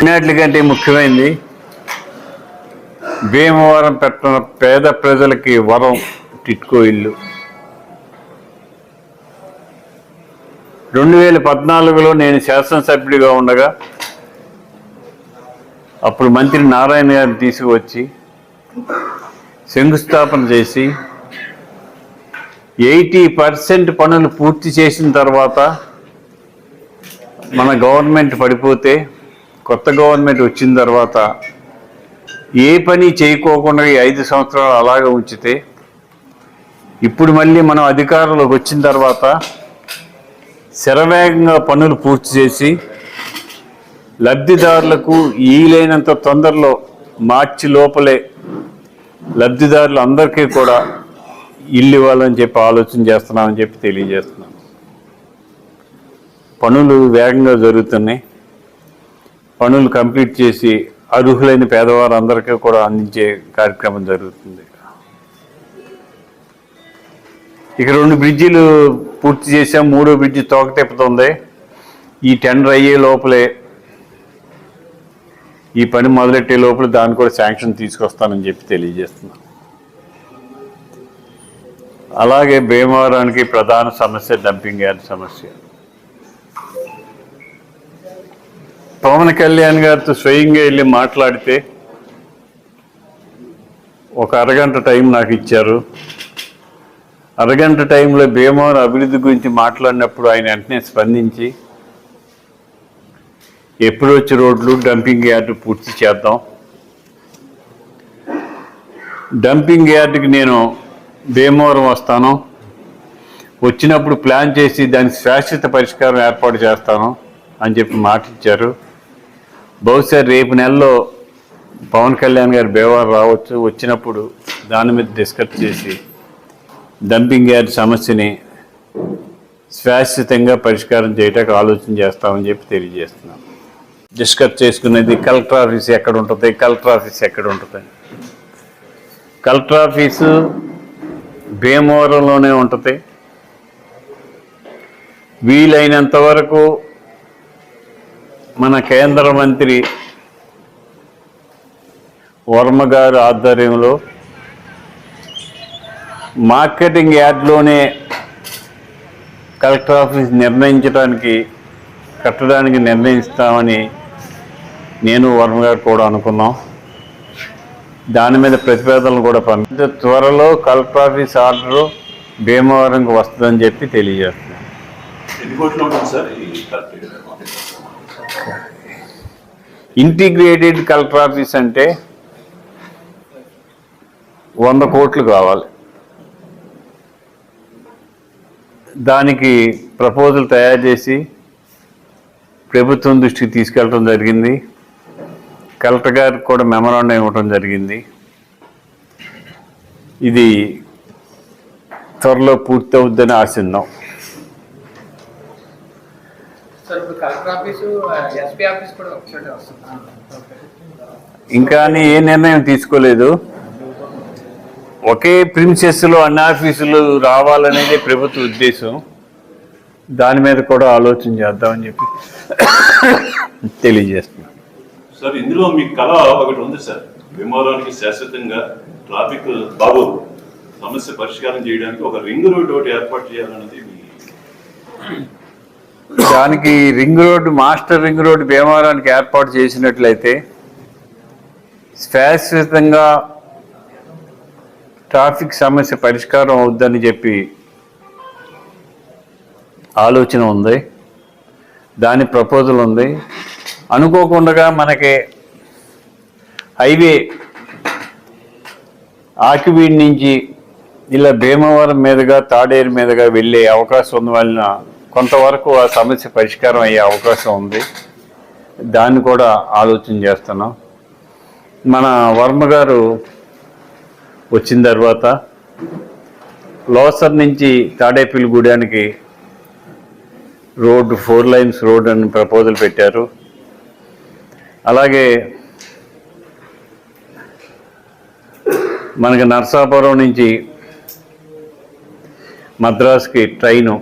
అన్నిటికంటే ముఖ్యమైనది భీమవరం పట్టణ పేద ప్రజలకి వరం టిట్కో ఇల్లు. 2014లో నేను శాసనసభ్యుడిగా ఉండగా అప్పుడు మంత్రి నారాయణ గారిని తీసుకువచ్చి శంకుస్థాపన చేసి 80% పనులు పూర్తి చేసిన తర్వాత మన గవర్నమెంట్ పడిపోతే కొత్త గవర్నమెంట్ వచ్చిన తర్వాత ఏ పని చేయకోకుండా 5 సంవత్సరాలు అలాగే ఉంచితే ఇప్పుడు మళ్ళీ మనం అధికారంలోకి వచ్చిన తర్వాత శరవేగంగా పనులు పూర్తి చేసి లబ్ధిదారులకు వీలైనంత తొందరలో మార్చి లోపలే లబ్ధిదారులు అందరికీ కూడా ఇల్లు ఇవ్వాలని చెప్పి ఆలోచన చేస్తున్నామని చెప్పి తెలియజేస్తున్నాం. పనులు వేగంగా జరుగుతున్నాయి. పనులు కంప్లీట్ చేసి అర్హులైన పేదవారందరికీ కూడా అందించే కార్యక్రమం జరుగుతుంది. ఇక 2 బ్రిడ్జిలు పూర్తి చేసాం. 3వ బ్రిడ్జి తోక తిప్పుతుంది. ఈ టెండర్ అయ్యే లోపలే ఈ పని మొదలెట్టే లోపల దాన్ని కూడా శాంక్షన్ తీసుకొస్తానని చెప్పి తెలియజేస్తున్నాం. అలాగే భీమవరానికి ప్రధాన సమస్య డంపింగ్ యార్డ్ సమస్య. పవన్ కళ్యాణ్ గారితో స్వయంగా వెళ్ళి మాట్లాడితే ఒక అరగంట టైం నాకు ఇచ్చారు. అరగంట టైంలో భీమవరం అభివృద్ధి గురించి మాట్లాడినప్పుడు ఆయన వెంటనే స్పందించి అప్రోచ్ రోడ్లు డంపింగ్ యార్డు పూర్తి చేద్దాం. డంపింగ్ యార్డుకి నేను భీమవరం వస్తాను, వచ్చినప్పుడు ప్లాన్ చేసి దానికి శాశ్వత పరిష్కారం ఏర్పాటు చేస్తాను అని చెప్పి మాట ఇచ్చారు. బహుశా రేపు నెలలో పవన్ కళ్యాణ్ గారు భీమవరం రావచ్చు. వచ్చినప్పుడు దాని మీద డిస్కస్ చేసి డంపింగ్ యార్డ్ సమస్యని శాశ్వతంగా పరిష్కారం చేయడానికి ఆలోచన చేస్తామని చెప్పి తెలియజేస్తున్నాం. డిస్కస్ చేసుకునేది కలెక్టర్ ఆఫీస్ ఎక్కడ ఉంటుంది, కలెక్టర్ ఆఫీస్ ఎక్కడ ఉంటుంది. కలెక్టర్ ఆఫీసు భీమవరంలోనే ఉంటుంది. వీలైనంత వరకు మన కేంద్ర మంత్రి వర్మ గారి ఆధ్వర్యంలో మార్కెటింగ్ యార్డ్లోనే కలెక్టర్ ఆఫీస్ కట్టడానికి నిర్ణయిస్తామని నేను వర్మ గారు కూడా అనుకున్నాం. దాని మీద ప్రతిపాదనలు కూడా పంపితే త్వరలో కలెక్టర్ ఆఫీస్ ఆర్డరు భీమవరంకి వస్తుందని చెప్పి తెలియజేస్తున్నాం. ఇంటిగ్రేటెడ్ కలెక్టర్ ఆఫీస్ అంటే 100 కోట్లు కావాలి. దానికి ప్రపోజల్ తయారు చేసి ప్రభుత్వం దృష్టికి తీసుకెళ్ళడం జరిగింది. కలెక్టర్ గారికి కూడా మెమరాండం ఇవ్వడం జరిగింది. ఇది త్వరలో పూర్తవుద్దని ఆశిద్దాం. ఇంకా ఏ నిర్ణయం తీసుకోలేదు. ఒకే ప్రిన్సెస్లో అన్ని ఆఫీసులు రావాలనేది ప్రభుత్వ ఉద్దేశం. దాని మీద కూడా ఆలోచన చేద్దామని చెప్పి తెలియజేస్తున్నాం. సార్, ఇందులో మీ కళ ఒకటి ఉంది సార్. భీమవరానికి శాశ్వతంగా ట్రాఫిక్ సమస్య పరిష్కారం చేయడానికి ఒక రింగ్ రోడ్ ఒకటి ఏర్పాటు చేయాలన్నది. దానికి మాస్టర్ రింగ్ రోడ్ భీమవరానికి ఏర్పాటు చేసినట్లయితే శాశ్వతంగా ట్రాఫిక్ సమస్య పరిష్కారం అవుద్దని చెప్పి ఆలోచన ఉంది. దాని ప్రపోజల్ ఉంది. అనుకోకుండా మనకి హైవే ఆకివీడి నుంచి ఇలా భీమవరం మీదుగా తాడేరు మీదుగా వెళ్ళే అవకాశం ఉన్న వలన కొంతవరకు ఆ సమస్య పరిష్కారం అయ్యే అవకాశం ఉంది. దాన్ని కూడా ఆలోచన చేస్తున్నాం. మన వర్మ గారు వచ్చిన తర్వాత లోసర్ నుంచి తాడేపల్లిగూడానికి రోడ్డు 4 లైన్స్ రోడ్ అని ప్రపోజల్ పెట్టారు. అలాగే మనకి నర్సాపురం నుంచి మద్రాసుకి ట్రైను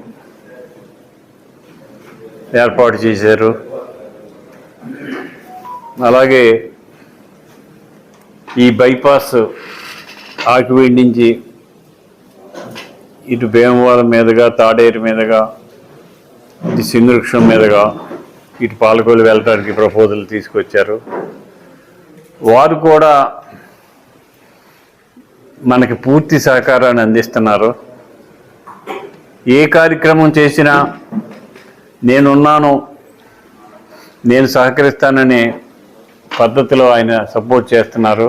ఏర్పాటు చేశారు. అలాగే ఈ బైపాస్ ఆకివీడి నుంచి ఇటు భీమవరం మీదుగా తాడేరు మీదుగా ఇటు సింగవృక్షం మీదుగా ఇటు పాలకొల్లు వెళ్ళడానికి ప్రపోజల్ తీసుకొచ్చారు. వారు కూడా మనకి పూర్తి సహకారాన్ని అందిస్తున్నారు. ఏ కార్యక్రమం చేసినా నేనున్నాను, నేను సహకరిస్తాననే పద్ధతిలో ఆయన సపోర్ట్ చేస్తున్నారు.